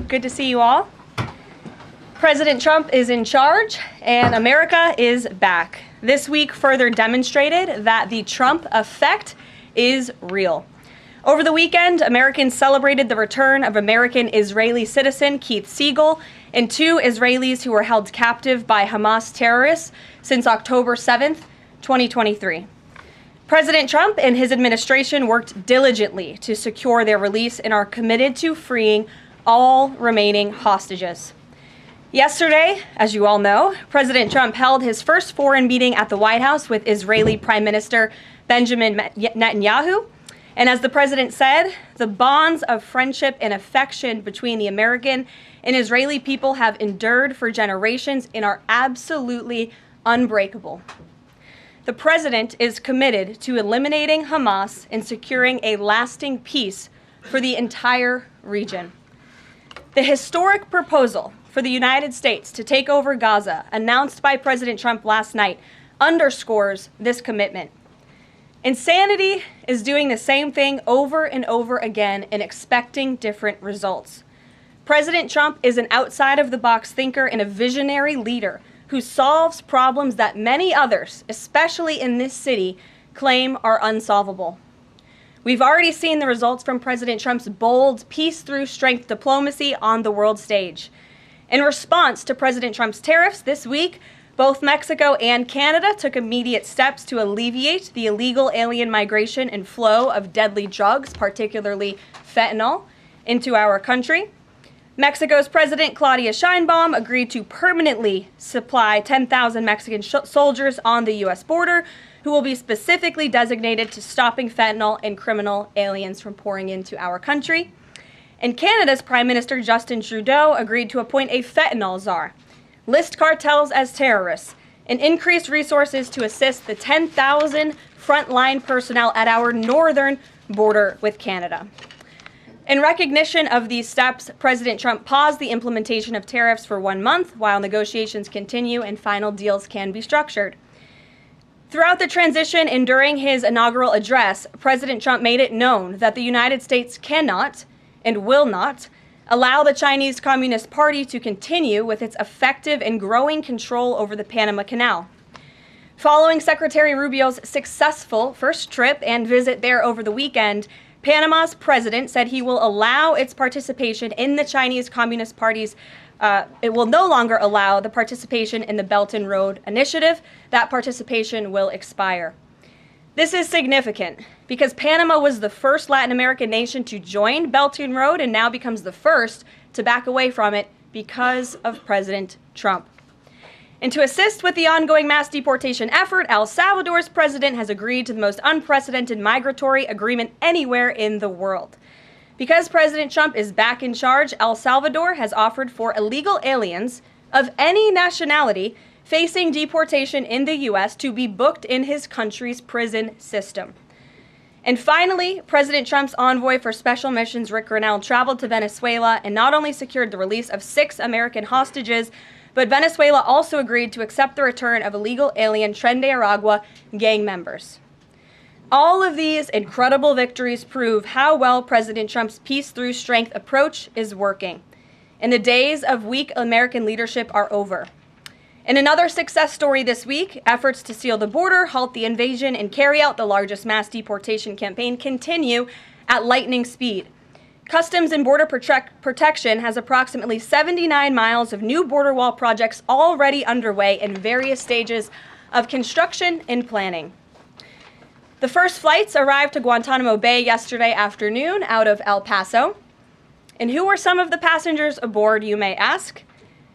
Good to see you all. President Trump is in charge, and America is back. This week further demonstrated that the Trump effect is real. Over the weekend, Americans celebrated the return of American-Israeli citizen Keith Siegel and two Israelis who were held captive by Hamas terrorists since October 7th, 2023. President Trump and his administration worked diligently to secure their release and are committed to freeing all remaining hostages. Yesterday, as you all know, President Trump held his first foreign meeting at the White House with Israeli Prime Minister Benjamin Netanyahu. And as the president said, the bonds of friendship and affection between the American and Israeli people have endured for generations and are absolutely unbreakable. The president is committed to eliminating Hamas and securing a lasting peace for the entire region. The historic proposal for the United States to take over Gaza, announced by President Trump last night, underscores this commitment. Insanity is doing the same thing over and over again and expecting different results. President Trump is an outside-of-the-box thinker and a visionary leader who solves problems that many others, especially in this city, claim are unsolvable. We've already seen the results from President Trump's bold peace-through-strength diplomacy on the world stage. In response to President Trump's tariffs this week, both Mexico and Canada took immediate steps to alleviate the illegal alien migration and flow of deadly drugs, particularly fentanyl, into our country. Mexico's President Claudia Sheinbaum agreed to permanently supply 10,000 Mexican soldiers on the U.S. border who will be specifically designated to stopping fentanyl and criminal aliens from pouring into our country. And Canada's Prime Minister Justin Trudeau agreed to appoint a fentanyl czar, list cartels as terrorists, and increase resources to assist the 10,000 frontline personnel at our northern border with Canada. In recognition of these steps, President Trump paused the implementation of tariffs for 1 month while negotiations continue and final deals can be structured. Throughout the transition and during his inaugural address, President Trump made it known that the United States cannot and will not allow the Chinese Communist Party to continue with its effective and growing control over the Panama Canal. Following Secretary Rubio's successful first trip and visit there over the weekend, Panama's president said he will allow its participation in the Chinese Communist Party's, it will no longer allow the participation in the Belt and Road Initiative. That participation will expire. This is significant because Panama was the first Latin American nation to join Belt and Road and now becomes the first to back away from it because of President Trump. And to assist with the ongoing mass deportation effort, El Salvador's president has agreed to the most unprecedented migratory agreement anywhere in the world. Because President Trump is back in charge, El Salvador has offered for illegal aliens of any nationality facing deportation in the U.S. to be booked in his country's prison system. And finally, President Trump's envoy for special missions, Rick Grenell, traveled to Venezuela and not only secured the release of 6 American hostages, but Venezuela also agreed to accept the return of illegal alien Tren de Aragua gang members. All of these incredible victories prove how well President Trump's peace-through-strength approach is working. And the days of weak American leadership are over. In another success story this week, efforts to seal the border, halt the invasion, and carry out the largest mass deportation campaign continue at lightning speed. Customs and Border Protection has approximately 79 miles of new border wall projects already underway in various stages of construction and planning. The first flights arrived to Guantanamo Bay yesterday afternoon out of El Paso. And who were some of the passengers aboard, you may ask?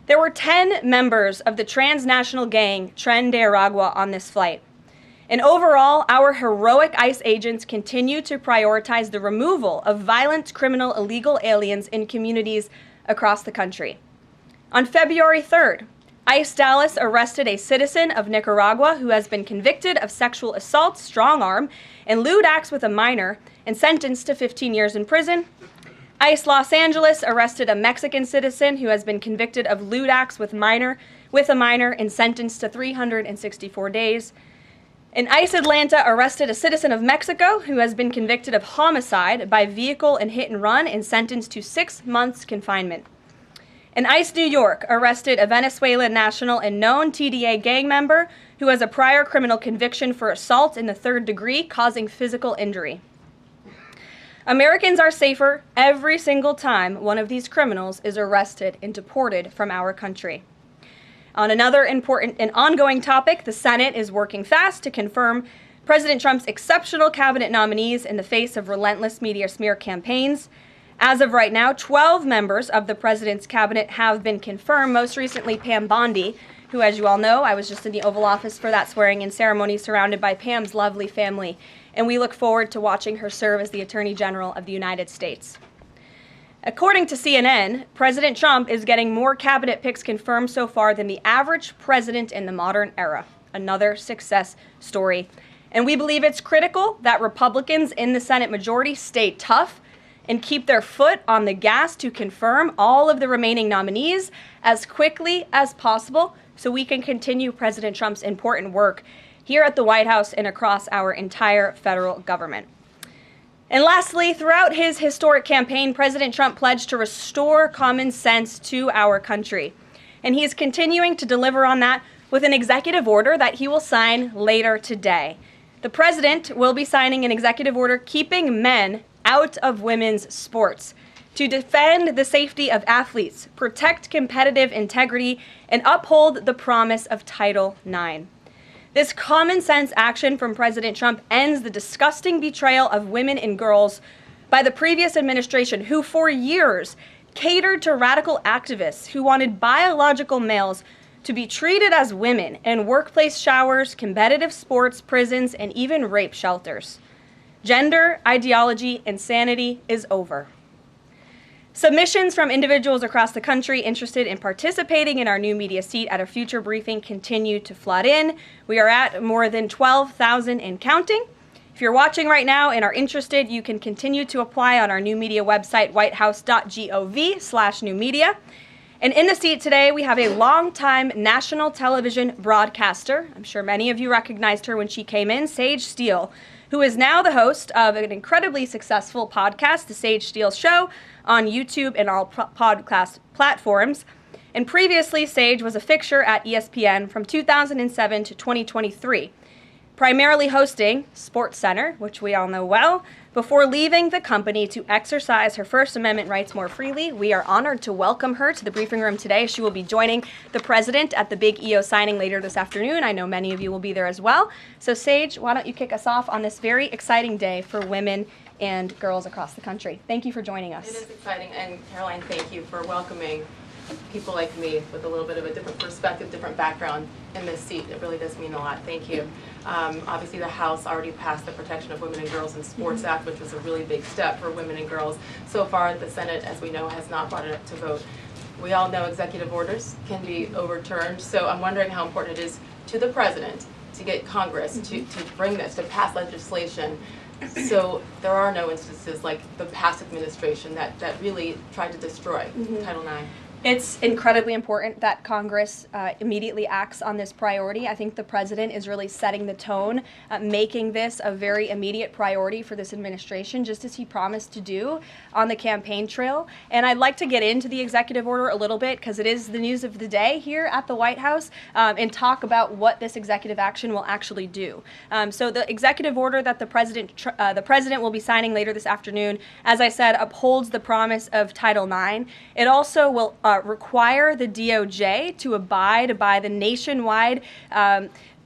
There were 10 members of the transnational gang Tren de Aragua on this flight. And overall, our heroic ICE agents continue to prioritize the removal of violent criminal illegal aliens in communities across the country. On February 3rd, ICE Dallas arrested a citizen of Nicaragua who has been convicted of sexual assault, strong arm, and lewd acts with a minor and sentenced to 15 years in prison. ICE Los Angeles arrested a Mexican citizen who has been convicted of lewd acts with a minor and sentenced to 364 days. And ICE Atlanta arrested a citizen of Mexico who has been convicted of homicide by vehicle and hit and run and sentenced to 6 months confinement. And ICE New York arrested a Venezuelan national and known TDA gang member who has a prior criminal conviction for assault in the 3rd degree causing physical injury. Americans are safer every single time one of these criminals is arrested and deported from our country. On another important and ongoing topic, the Senate is working fast to confirm President Trump's exceptional cabinet nominees in the face of relentless media smear campaigns. As of right now, 12 members of the president's cabinet have been confirmed, most recently Pam Bondi, who, as you all know, I was just in the Oval Office for that swearing-in ceremony surrounded by Pam's lovely family, and we look forward to watching her serve as the Attorney General of the United States. According to CNN, President Trump is getting more cabinet picks confirmed so far than the average president in the modern era. Another success story. And we believe it's critical that Republicans in the Senate majority stay tough and keep their foot on the gas to confirm all of the remaining nominees as quickly as possible so we can continue President Trump's important work here at the White House and across our entire federal government. And lastly, throughout his historic campaign, President Trump pledged to restore common sense to our country. And he is continuing to deliver on that with an executive order that he will sign later today. The president will be signing an executive order keeping men out of women's sports to defend the safety of athletes, protect competitive integrity, and uphold the promise of Title IX. This common sense action from President Trump ends the disgusting betrayal of women and girls by the previous administration, who for years catered to radical activists who wanted biological males to be treated as women in workplace showers, competitive sports, prisons, and even rape shelters. Gender ideology insanity is over. Submissions from individuals across the country interested in participating in our new media seat at a future briefing continue to flood in. We are at more than 12,000 and counting. If you're watching right now and are interested, you can continue to apply on our new media website, whitehouse.gov/newmedia. And in the seat today, we have a longtime national television broadcaster. I'm sure many of you recognized her when she came in, Sage Steele, who is now the host of an incredibly successful podcast, The Sage Steele Show, on YouTube and all podcast platforms. And previously, Sage was a fixture at ESPN from 2007 to 2023, primarily hosting SportsCenter, which we all know well, before leaving the company to exercise her First Amendment rights more freely. We are honored to welcome her to the briefing room today. She will be joining the president at the big EO signing later this afternoon. I know many of you will be there as well. So Sage, why don't you kick us off on this very exciting day for women and girls across the country. Thank you for joining us. It is exciting, and Karoline, thank you for welcoming people like me with a little bit of a different perspective, different background in this seat. It really does mean a lot. Thank you. Obviously, the House already passed the Protection of Women and Girls in Sports Act, which was a really big step for women and girls. So far, the Senate, as we know, has not brought it up to vote. We all know executive orders can be overturned, so I'm wondering how important it is to the president to get Congress to bring this, to pass legislation, so there are no instances like the past administration that really tried to destroy Title IX. It's incredibly important that Congress immediately acts on this priority. I think the president is really setting the tone, making this a very immediate priority for this administration, just as he promised to do on the campaign trail. And I'd like to get into the executive order a little bit, because it is the news of the day here at the White House, and talk about what this executive action will actually do. So the executive order that the president will be signing later this afternoon, as I said, upholds the promise of Title IX. It also will require the DOJ to abide by the nationwide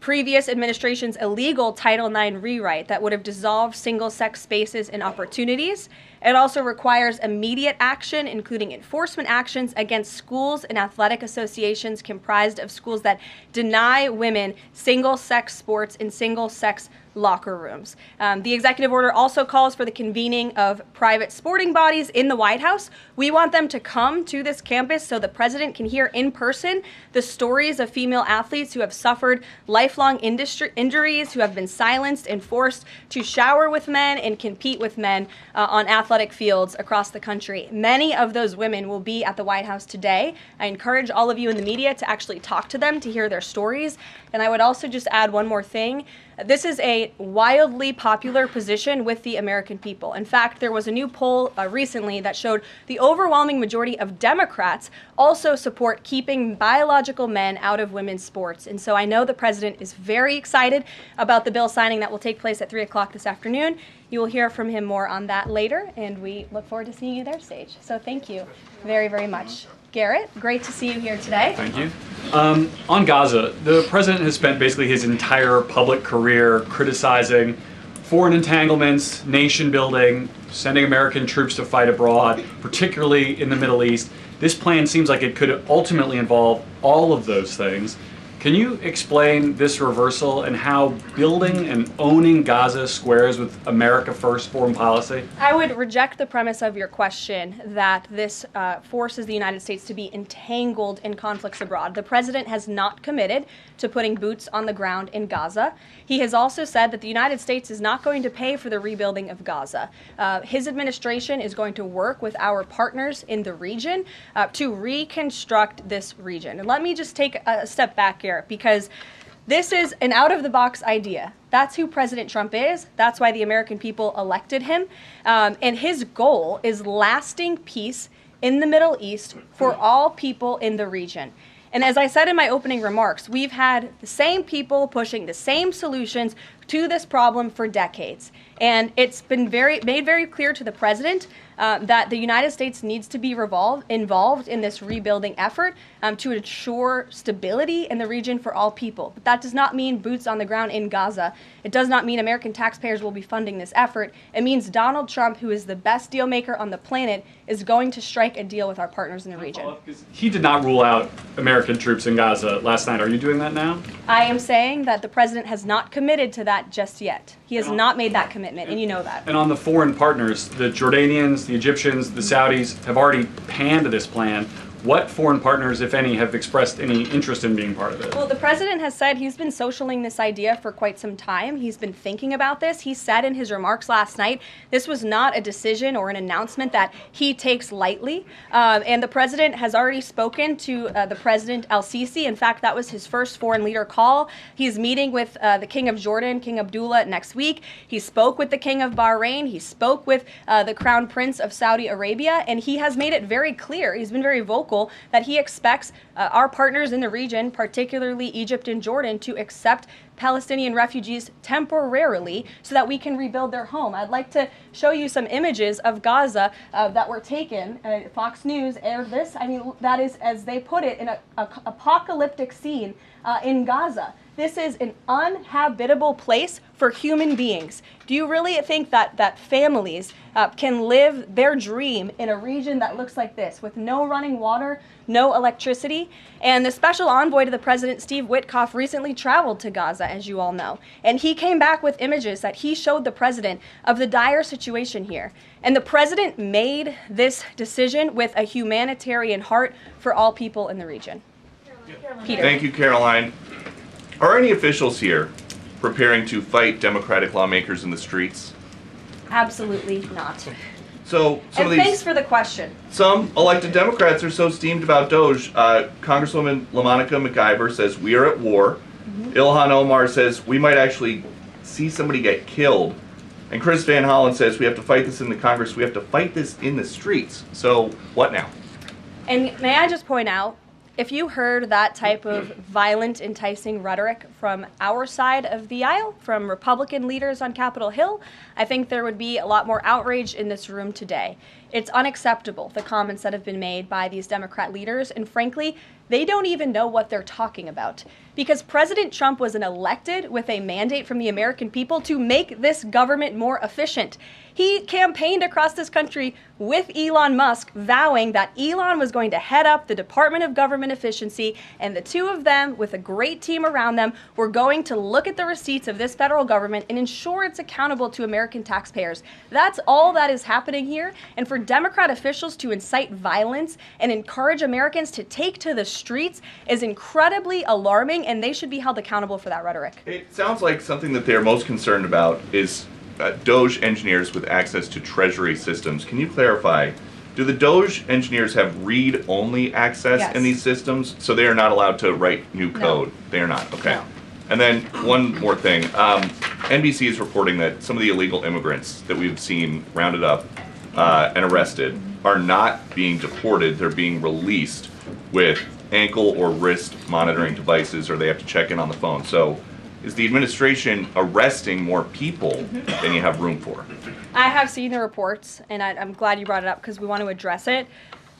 previous administration's illegal Title IX rewrite that would have dissolved single-sex spaces and opportunities. It also requires immediate action, including enforcement actions against schools and athletic associations comprised of schools that deny women single-sex sports in single-sex locker rooms. The executive order also calls for the convening of private sporting bodies in the White House. We want them to come to this campus so the president can hear in person the stories of female athletes who have suffered lifelong injuries, who have been silenced and forced to shower with men and compete with men on athletic fields across the country. Many of those women will be at the White House today. I encourage all of you in the media to actually talk to them, to hear their stories. And I would also just add one more thing. This is a wildly popular position with the American people. In fact, there was a new poll recently that showed the overwhelming majority of Democrats also support keeping biological men out of women's sports. And so I know the president is very excited about the bill signing that will take place at 3 o'clock this afternoon. You will hear from him more on that later, and we look forward to seeing you there, Sage. So thank you very, very much. Garrett, great to see you here today. Thank you. On Gaza, the president has spent basically his entire public career criticizing foreign entanglements, nation building, sending American troops to fight abroad, particularly in the Middle East. This plan seems like it could ultimately involve all of those things. Can you explain this reversal and how building and owning Gaza squares with America First foreign policy? I would reject the premise of your question that this forces the United States to be entangled in conflicts abroad. The president has not committed to putting boots on the ground in Gaza. He has also said that the United States is not going to pay for the rebuilding of Gaza. His administration is going to work with our partners in the region to reconstruct this region. And let me just take a step back here, because this is an out-of-the-box idea. That's who President Trump is. That's why the American people elected him. And his goal is lasting peace in the Middle East for all people in the region. And as I said in my opening remarks, we've had the same people pushing the same solutions to this problem for decades. And it's been made very clear to the president that the United States needs to be involved in this rebuilding effort to ensure stability in the region for all people. But that does not mean boots on the ground in Gaza. It does not mean American taxpayers will be funding this effort. It means Donald Trump, who is the best deal maker on the planet, is going to strike a deal with our partners in the region. He did not rule out American troops in Gaza last night. Are you doing that now? I am saying that the president has not committed to that just yet. He has not made that commitment, and you know that. And on the foreign partners, the Jordanians, the Egyptians, the Saudis have already panned this plan. What foreign partners, if any, have expressed any interest in being part of it? Well, the president has said he's been socialing this idea for quite some time. He's been thinking about this. He said in his remarks last night, this was not a decision or an announcement that he takes lightly. And the president has already spoken to the President al-Sisi. In fact, that was his first foreign leader call. He's meeting with the King of Jordan, King Abdullah, next week. He spoke with the King of Bahrain. He spoke with the Crown Prince of Saudi Arabia. And he has made it very clear, he's been very vocal, that he expects our partners in the region, particularly Egypt and Jordan, to accept Palestinian refugees temporarily so that we can rebuild their home. I'd like to show you some images of Gaza that were taken. Fox News aired this. I mean, that is, as they put it, an apocalyptic scene in Gaza. This is an uninhabitable place for human beings. Do you really think that families can live their dream in a region that looks like this, with no running water, no electricity? And the special envoy to the president, Steve Witkoff, recently traveled to Gaza, as you all know. And he came back with images that he showed the president of the dire situation here. And the president made this decision with a humanitarian heart for all people in the region. Peter. Thank you, Caroline. Are any officials here preparing to fight Democratic lawmakers in the streets? Absolutely not. So And thanks for the question. Some elected Democrats are so steamed about Doge. Congresswoman LaMonica McIver says we are at war. Ilhan Omar says we might actually see somebody get killed. And Chris Van Hollen says we have to fight this in the Congress. We have to fight this in the streets. So what now? And may I just point out, if you heard that type of violent, enticing rhetoric from our side of the aisle, from Republican leaders on Capitol Hill, I think there would be a lot more outrage in this room today. It's unacceptable, the comments that have been made by these Democrat leaders, and frankly, they don't even know what they're talking about. Because President Trump was elected with a mandate from the American people to make this government more efficient. He campaigned across this country with Elon Musk, vowing that Elon was going to head up the Department of Government Efficiency, and the two of them, with a great team around them, were going to look at the receipts of this federal government and ensure it's accountable to American taxpayers. That's all that is happening here. And for Democrat officials to incite violence and encourage Americans to take to the streets is incredibly alarming, and they should be held accountable for that rhetoric. It sounds like something that they're most concerned about is Doge engineers with access to Treasury systems. Can you clarify, do the Doge engineers have read-only access in these systems, so they are not allowed to write new code? No. They are not, okay. No. And then one more thing. NBC is reporting that some of the illegal immigrants that we've seen rounded up and arrested are not being deported. They're being released with ankle or wrist monitoring devices, or they have to check in on the phone. So is the administration arresting more people than you have room for? I have seen the reports, and I'm glad you brought it up because we want to address it.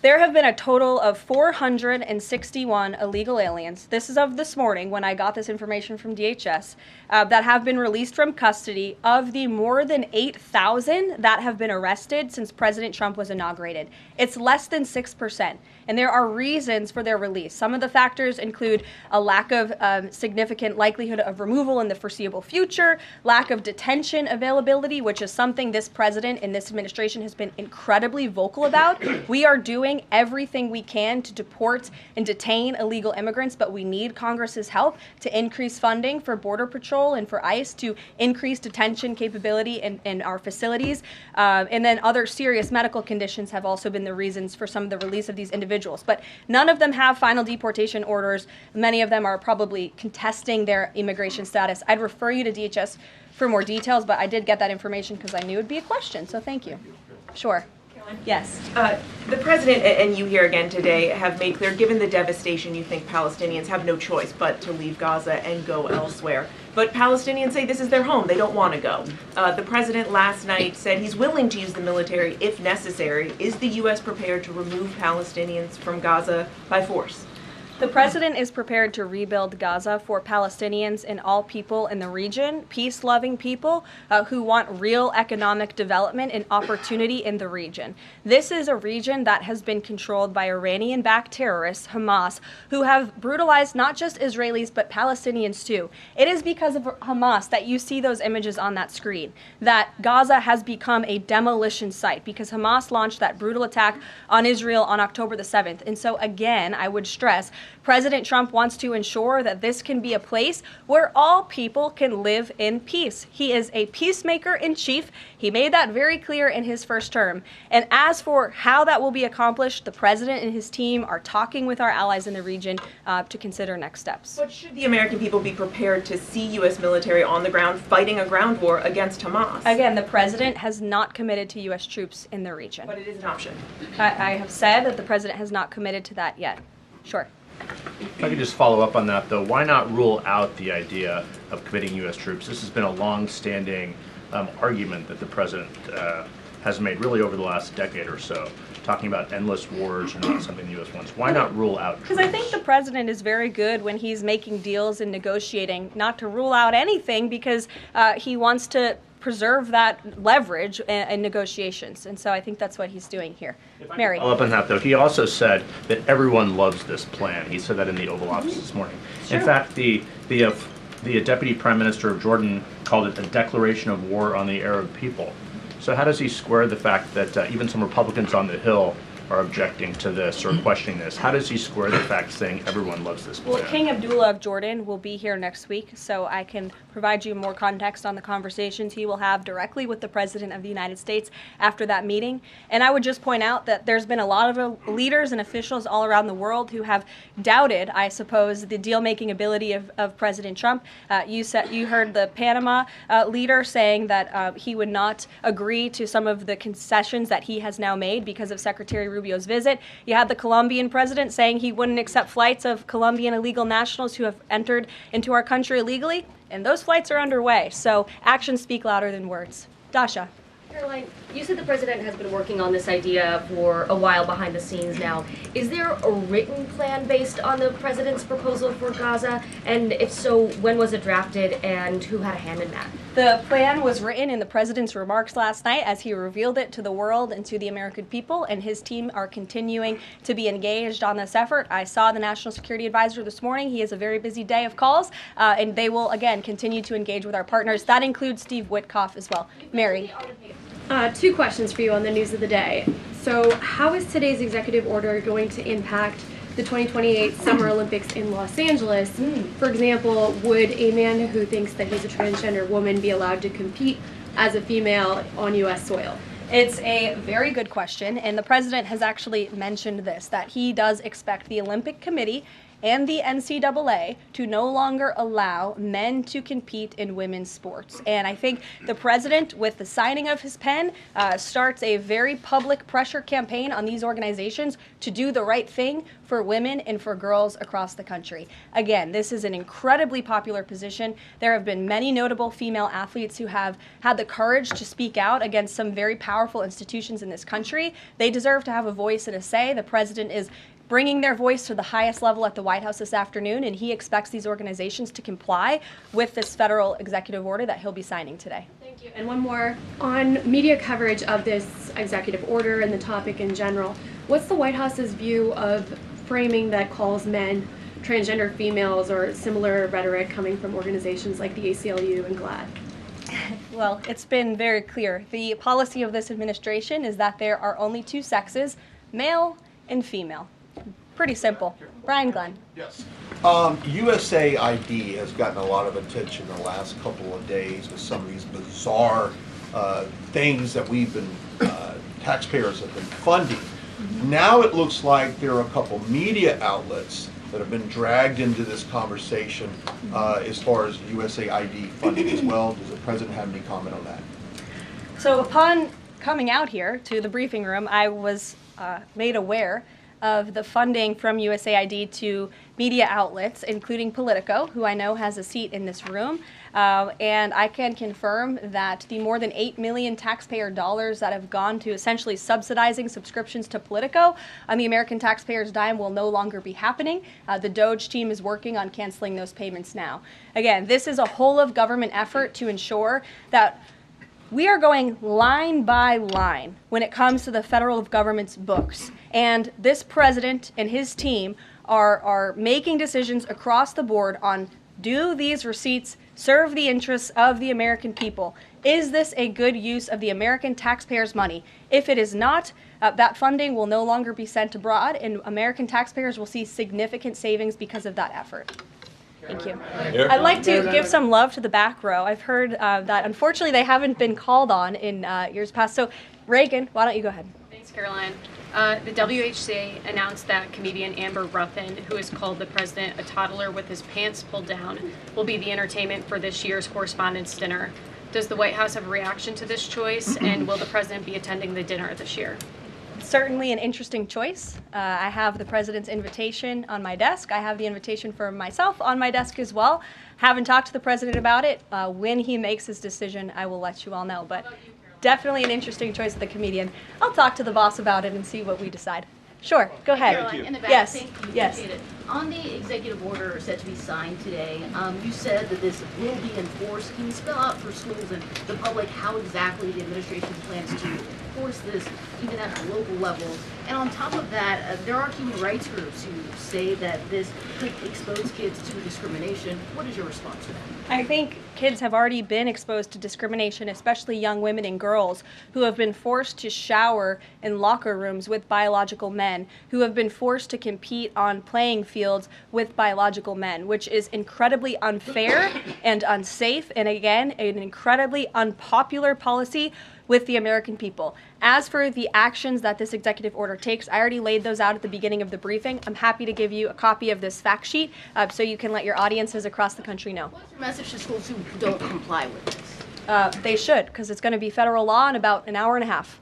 There have been a total of 461 illegal aliens. This is of this morning when I got this information from DHS that have been released from custody of the more than 8,000 that have been arrested since President Trump was inaugurated. It's less than 6%. And there are reasons for their release. Some of the factors include a lack of significant likelihood of removal in the foreseeable future, lack of detention availability, which is something this president and this administration has been incredibly vocal about. We are doing everything we can to deport and detain illegal immigrants, but we need Congress's help to increase funding for Border Patrol and for ICE to increase detention capability in our facilities. And then other serious medical conditions have also been the reasons for some of the release of these individuals. But none of them have final deportation orders. Many of them are probably contesting their immigration status. I'd refer you to DHS for more details, but I did get that information because I knew it would be a question, so thank you. Sure. Yes. The president and you here again today have made clear, given the devastation, you think Palestinians have no choice but to leave Gaza and go elsewhere. But Palestinians say this is their home. They don't want to go. The president last night said he's willing to use the military if necessary. Is the U.S. prepared to remove Palestinians from Gaza by force? The president is prepared to rebuild Gaza for Palestinians and all people in the region, peace-loving people who want real economic development and opportunity in the region. This is a region that has been controlled by Iranian-backed terrorists, Hamas, who have brutalized not just Israelis but Palestinians too. It is because of Hamas that you see those images on that screen, that Gaza has become a demolition site because Hamas launched that brutal attack on Israel on October the 7th. And so again, I would stress, President Trump wants to ensure that this can be a place where all people can live in peace. He is a peacemaker in chief. He made that very clear in his first term. And as for how that will be accomplished, the president and his team are talking with our allies in the region to consider next steps. But should the American people be prepared to see U.S. military on the ground fighting a ground war against Hamas? Again, the president has not committed to U.S. troops in the region. But it is an option. I have said that the president has not committed to that yet. Sure. If I could just follow up on that, though, why not rule out the idea of committing U.S. troops? This has been a long-standing argument that the president has made really over the last decade or so, talking about endless wars and not something the U.S. wants. Why not rule out troops? Because I think the president is very good when he's making deals and negotiating not to rule out anything because he wants to preserve that leverage in negotiations. And so I think that's what he's doing here. Mary. Follow up on that, though. He also said that everyone loves this plan. He said that in the Oval Office this morning. Sure. In fact, the Deputy Prime Minister of Jordan called it a declaration of war on the Arab people. So how does he square the fact that even some Republicans on the Hill are objecting to this or questioning this? How does he square the fact saying everyone loves this plan? Well, King Abdullah of Jordan will be here next week, so I can provide you more context on the conversations he will have directly with the President of the United States after that meeting. And I would just point out that there's been a lot of leaders and officials all around the world who have doubted, I suppose, the deal-making ability of President Trump. You heard the Panama leader saying that he would not agree to some of the concessions that he has now made because of Secretary Rubio's visit. You had the Colombian president saying he wouldn't accept flights of Colombian illegal nationals who have entered into our country illegally, and those flights are underway. So actions speak louder than words. Dasha. Karoline, you said the president has been working on this idea for a while behind the scenes now. Is there a written plan based on the president's proposal for Gaza? And if so, when was it drafted and who had a hand in that? The plan was written in the president's remarks last night as he revealed it to the world and to the American people, and his team are continuing to be engaged on this effort. I saw the National Security Advisor this morning. He has a very busy day of calls, and they will, again, continue to engage with our partners. That includes Steve Witkoff as well. Mary. Two questions for you on the news of the day. So how is today's executive order going to impact the 2028 Summer Olympics in Los Angeles? For example, would a man who thinks that he's a transgender woman be allowed to compete as a female on U.S. soil? It's a very good question, and the president has actually mentioned this, that he does expect the Olympic Committee and the NCAA to no longer allow men to compete in women's sports. And I think the president, with the signing of his pen, starts a very public pressure campaign on these organizations to do the right thing for women and for girls across the country. Again, this is an incredibly popular position. There have been many notable female athletes who have had the courage to speak out against some very powerful institutions in this country. They deserve to have a voice and a say. The president is bringing their voice to the highest level at the White House this afternoon, and he expects these organizations to comply with this federal executive order that he'll be signing today. Thank you. And one more on media coverage of this executive order and the topic in general. What's the White House's view of framing that calls men transgender females or similar rhetoric coming from organizations like the ACLU and GLAAD? Well, it's been very clear. The policy of this administration is that there are only two sexes, male and female. Pretty simple. Brian Glenn. Yes. USAID has gotten a lot of attention the last couple of days with some of these bizarre things that we've been, taxpayers have been funding. Now it looks like there are a couple media outlets that have been dragged into this conversation as far as USAID funding as well. Does the president have any comment on that? So upon coming out here to the briefing room, I was made aware of the funding from USAID to media outlets, including Politico, who I know has a seat in this room. And I can confirm that the more than $8 million taxpayer dollars that have gone to essentially subsidizing subscriptions to Politico on the American taxpayers' dime will no longer be happening. The DOJ team is working on canceling those payments now. Again, this is a whole of government effort to ensure that we are going line by line when it comes to the federal government's books. And this president and his team are making decisions across the board on, do these receipts serve the interests of the American people? Is this a good use of the American taxpayers' money? If it is not, that funding will no longer be sent abroad, and American taxpayers will see significant savings because of that effort. Thank you. I'd like to give some love to the back row. I've heard that unfortunately they haven't been called on in years past. So Reagan, why don't you go ahead? Thanks, Caroline. The WHCA announced that comedian Amber Ruffin, who has called the president a toddler with his pants pulled down, will be the entertainment for this year's Correspondents' Dinner. Does the White House have a reaction to this choice, and will the president be attending the dinner this year? Certainly an interesting choice. I have the president's invitation on my desk. I have the invitation for myself on my desk as well. Haven't talked to the president about it. When he makes his decision, I will let you all know. But definitely an interesting choice of the comedian. I'll talk to the boss about it and see what we decide. Sure, go ahead. Caroline, in the back, yes, thank you. yes. Appreciate it. On the executive order set to be signed today, you said that this will be enforced. Can you spell out for schools and the public how exactly the administration plans to enforce this, even at the local level? And on top of that, there are human rights groups who say that this could expose kids to discrimination. What is your response to that? I think kids have already been exposed to discrimination, especially young women and girls who have been forced to shower in locker rooms with biological men, who have been forced to compete on playing fields with biological men, which is incredibly unfair and unsafe, and again, an incredibly unpopular policy with the American people. As for the actions that this executive order takes, I already laid those out at the beginning of the briefing. I'm happy to give you a copy of this fact sheet so you can let your audiences across the country know. What's your message to schools who don't comply with this? They should, because it's going to be federal law in about an hour and a half.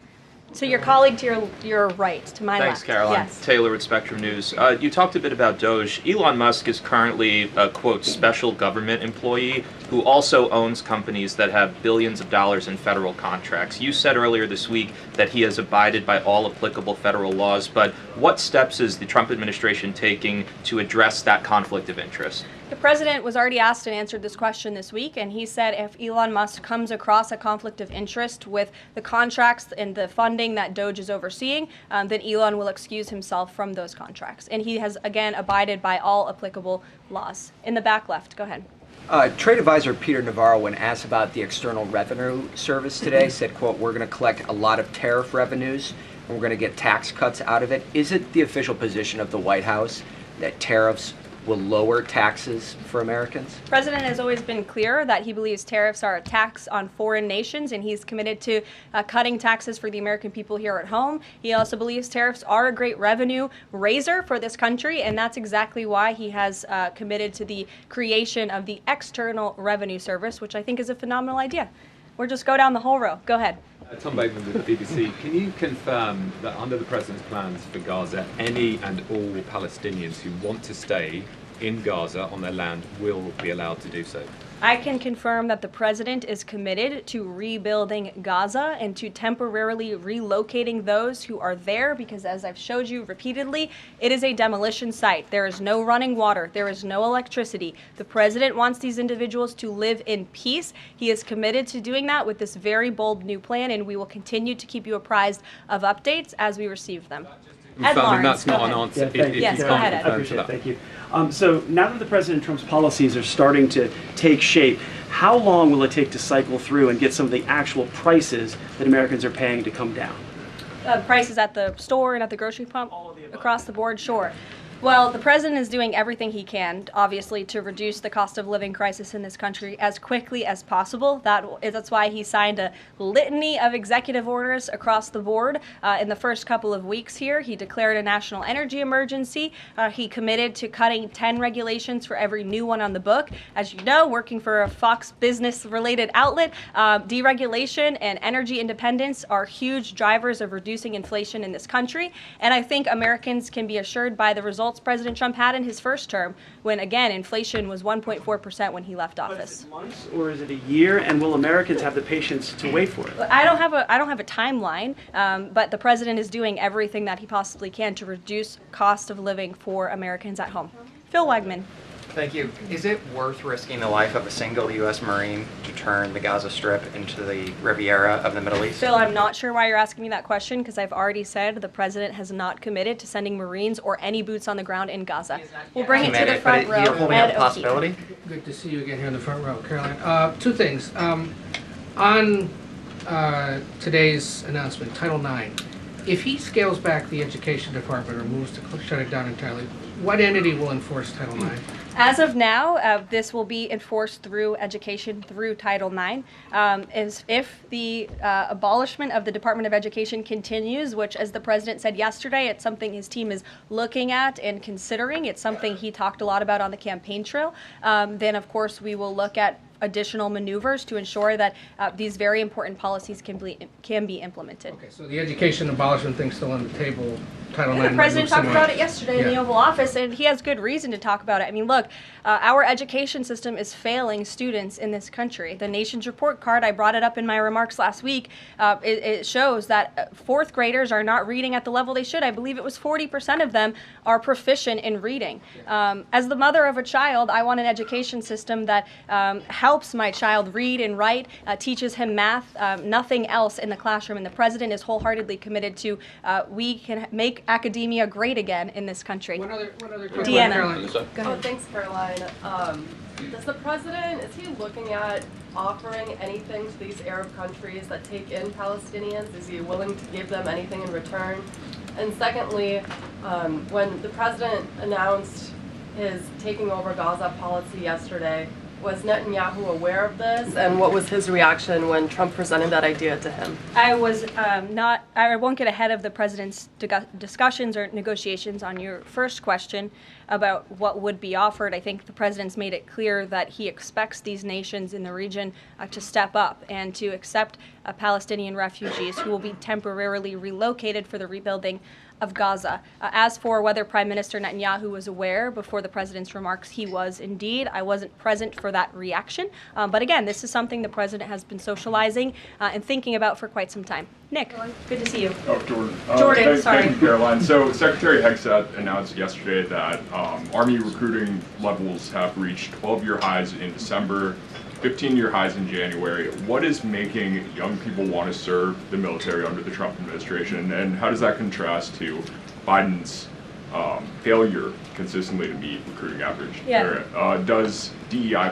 So your colleague to your right, to my left. Thanks, Caroline. Yes. Taylor with Spectrum News. You talked a bit about DOJ. Elon Musk is currently a, quote, special government employee who also owns companies that have billions of dollars in federal contracts. You said earlier this week that he has abided by all applicable federal laws, but what steps is the Trump administration taking to address that conflict of interest? The president was already asked and answered this question this week, and he said if Elon Musk comes across a conflict of interest with the contracts and the funding that DOJ is overseeing, then Elon will excuse himself from those contracts. And he has, again, abided by all applicable laws. In the back left, go ahead. Trade advisor Peter Navarro, when asked about the External Revenue Service today, said, quote, we're going to collect a lot of tariff revenues and we're going to get tax cuts out of it. Is it the official position of the White House that tariffs will lower taxes for Americans? The president has always been clear that he believes tariffs are a tax on foreign nations, and he's committed to cutting taxes for the American people here at home. He also believes tariffs are a great revenue raiser for this country, and that's exactly why he has committed to the creation of the External Revenue Service, which I think is a phenomenal idea. Or just go down the whole row. Go ahead. Tom Bateman with the BBC. Can you confirm that under the President's plans for Gaza, any and all Palestinians who want to stay in Gaza on their land will be allowed to do so? I can confirm that the president is committed to rebuilding Gaza and to temporarily relocating those who are there because, as I've showed you repeatedly, it is a demolition site. There is no running water. There is no electricity. The president wants these individuals to live in peace. He is committed to doing that with this very bold new plan, and we will continue to keep you apprised of updates as we receive them. Ed Lawrence, that's not go an ahead. answer. Yes, go ahead, Ed. I appreciate it. Thank you. So now that the President Trump's policies are starting to take shape, how long will it take to cycle through and get some of the actual prices that Americans are paying to come down? Prices at the store and at the grocery pump? Across the board, sure. Well, the president is doing everything he can, obviously, to reduce the cost of living crisis in this country as quickly as possible. That's why he signed a litany of executive orders across the board in the first couple of weeks here. He declared a national energy emergency. He committed to cutting 10 regulations for every new one on the book. As you know, working for a Fox business-related outlet, deregulation and energy independence are huge drivers of reducing inflation in this country. And I think Americans can be assured by the results President Trump had in his first term, when again inflation was 1.4% when he left office. Is it months or is it a year? And will Americans have the patience to wait for it? I don't have a timeline, but the president is doing everything that he possibly can to reduce cost of living for Americans at home. Phil Wegman. Thank you. Is it worth risking the life of a single U.S. Marine to turn the Gaza Strip into the Riviera of the Middle East? Phil, I'm not sure why you're asking me that question because I've already said the president has not committed to sending Marines or any boots on the ground in Gaza. We'll bring it to the front row. You're holding out the possibility? Good to see you again here in the front row, Karoline. Two things. On today's announcement, Title IX, if he scales back the education department or moves to shut it down entirely, what entity will enforce Title IX? As of now, this will be enforced through education, through Title IX. If the abolishment of the Department of Education continues, which, as the president said yesterday, it's something his team is looking at and considering. It's something he talked a lot about on the campaign trail. Then, of course, we will look at additional maneuvers to ensure that these very important policies can be implemented. Okay, so the education abolishment thing's still on the table. Title IX. The president talked about it yesterday in the Oval Office, and he has good reason to talk about it. I mean, look, our education system is failing students in this country. The Nation's Report Card, I brought it up in my remarks last week, it shows that fourth graders are not reading at the level they should. I believe it was 40% of them are proficient in reading. As the mother of a child, I want an education system that helps my child read and write, teaches him math, nothing else in the classroom. And the president is wholeheartedly committed to we can make academia great again in this country. One other quick Deanna. one, Oh, thanks, Caroline. Does the president, is he looking at offering anything to these Arab countries that take in Palestinians? Is he willing to give them anything in return? And secondly, when the president announced his taking over Gaza policy yesterday, was Netanyahu aware of this, and what was his reaction when Trump presented that idea to him? I won't get ahead of the president's discussions or negotiations on your first question about what would be offered. I think the president's made it clear that he expects these nations in the region to step up and to accept Palestinian refugees who will be temporarily relocated for the rebuilding of Gaza. As for whether Prime Minister Netanyahu was aware before the president's remarks, he was indeed. I wasn't present for that reaction. But again, this is something the president has been socializing and thinking about for quite some time. Nick, good to see you. Oh, Jordan. Jordan, sorry. Thank you, Caroline. So Secretary Hegseth announced yesterday that Army recruiting levels have reached 12-year highs in December, 15-year highs in January. What is making young people want to serve the military under the Trump administration, and how does that contrast to Biden's failure consistently to meet recruiting average? Yeah. Does DEI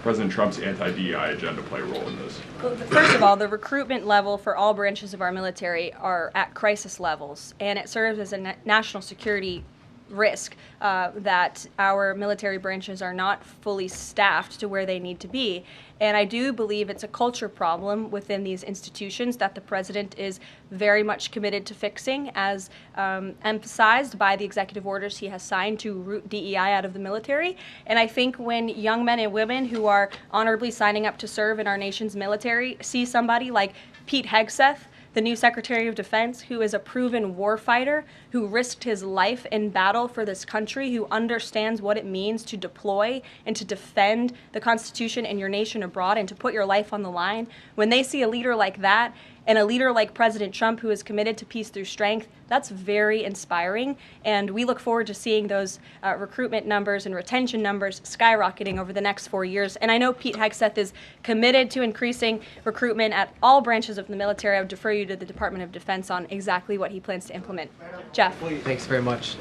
President Trump's anti-DEI agenda play a role in this? Well, first of all, the recruitment level for all branches of our military are at crisis levels, and it serves as a national security risk that our military branches are not fully staffed to where they need to be. And I do believe it's a culture problem within these institutions that the president is very much committed to fixing, as emphasized by the executive orders he has signed to root DEI out of the military. And I think when young men and women who are honorably signing up to serve in our nation's military see somebody like Pete Hegseth, the new Secretary of Defense, who is a proven warfighter, who risked his life in battle for this country, who understands what it means to deploy and to defend the Constitution and your nation abroad and to put your life on the line. When they see a leader like that, and a leader like President Trump, who is committed to peace through strength, that's very inspiring. And we look forward to seeing those recruitment numbers and retention numbers skyrocketing over the next 4 years. And I know Pete Hegseth is committed to increasing recruitment at all branches of the military. I would defer you to the Department of Defense on exactly what he plans to implement. Jeff. Thanks very much.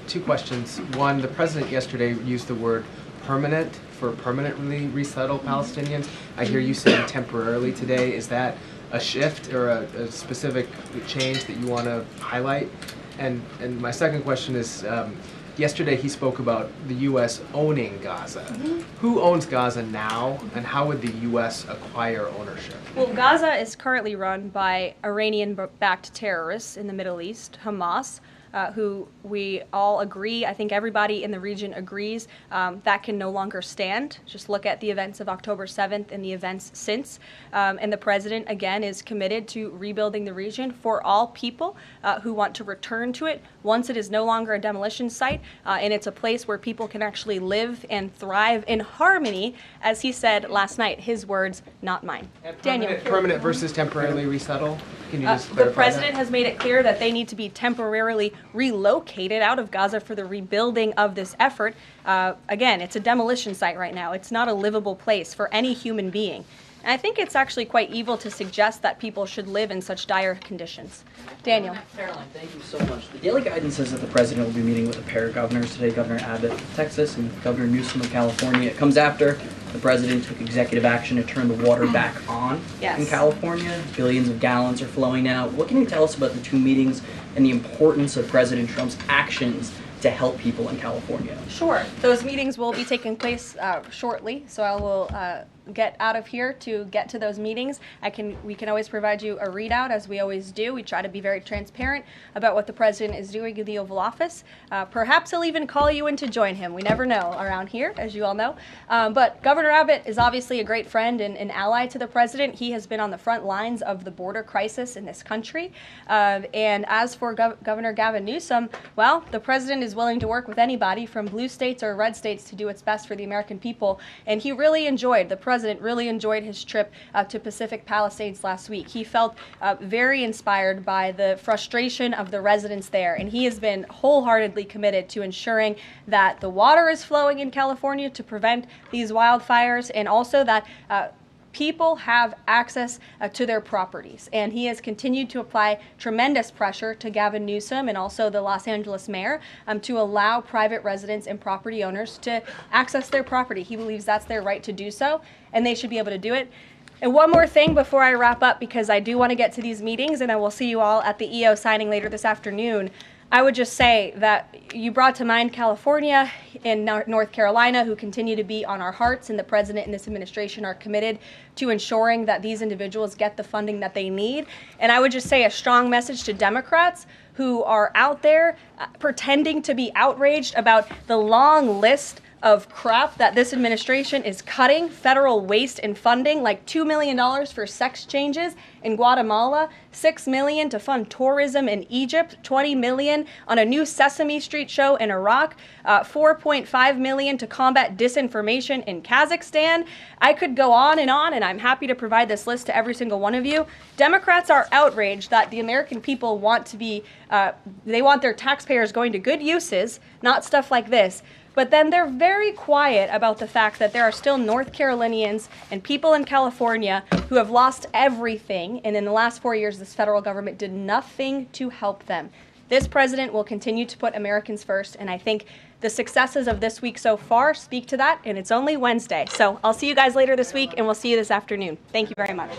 2 questions. One, the president yesterday used the word permanent for permanently resettle Palestinians. I hear you saying temporarily today. Is that a shift or a specific change that you want to highlight? And my second question is, yesterday he spoke about the U.S. owning Gaza. Who owns Gaza now, and how would the U.S. acquire ownership? Well, Gaza is currently run by Iranian-backed terrorists in the Middle East, Hamas, who we all agree, I think everybody in the region agrees, that can no longer stand. Just look at the events of October 7th and the events since. And the president, again, is committed to rebuilding the region for all people who want to return to it once it is no longer a demolition site, and it's a place where people can actually live and thrive in harmony, as he said last night, his words, not mine. Daniel. Permanent versus temporarily resettle? Can you just clarify the president has made it clear that they need to be temporarily relocated out of Gaza for the rebuilding of this effort. Again, it's a demolition site right now. It's not a livable place for any human being. And I think it's actually quite evil to suggest that people should live in such dire conditions. Daniel. Karoline, thank you so much. The Daily Guidance says that the president will be meeting with a pair of governors today, Governor Abbott of Texas and Governor Newsom of California. It comes after the president took executive action to turn the water back on in California. Billions of gallons are flowing now. What can you tell us about the 2 meetings and the importance of President Trump's actions to help people in California? Sure. Those meetings will be taking place shortly, so I will get out of here to get to those meetings. We can always provide you a readout, as we always do. We try to be very transparent about what the president is doing in the Oval Office. Perhaps he'll even call you in to join him. We never know around here, as you all know. But Governor Abbott is obviously a great friend and an ally to the president. He has been on the front lines of the border crisis in this country. And as for Governor Gavin Newsom, well, the president is willing to work with anybody from blue states or red states to do what's best for the American people. And he really enjoyed, the president really enjoyed his trip to Pacific Palisades last week. He felt very inspired by the frustration of the residents there, and he has been wholeheartedly committed to ensuring that the water is flowing in California to prevent these wildfires, and also that people have access to their properties. And he has continued to apply tremendous pressure to Gavin Newsom and also the Los Angeles mayor to allow private residents and property owners to access their property. He believes that's their right to do so, and they should be able to do it. And one more thing before I wrap up, because I do want to get to these meetings, and I will see you all at the EO signing later this afternoon. I would just say that you brought to mind California and North Carolina, who continue to be on our hearts, and the president and this administration are committed to ensuring that these individuals get the funding that they need. And I would just say a strong message to Democrats who are out there pretending to be outraged about the long list of crap that this administration is cutting, federal waste and funding, like $2 million for sex changes in Guatemala, $6 million to fund tourism in Egypt, $20 million on a new Sesame Street show in Iraq, $4.5 million to combat disinformation in Kazakhstan. I could go on, and I'm happy to provide this list to every single one of you. Democrats are outraged that the American people want to be, they want their taxpayers going to good uses, not stuff like this. But then they're very quiet about the fact that there are still North Carolinians and people in California who have lost everything, and in the last 4 years, this federal government did nothing to help them. This president will continue to put Americans first, and I think the successes of this week so far speak to that, and it's only Wednesday. So I'll see you guys later this week, and we'll see you this afternoon. Thank you very much.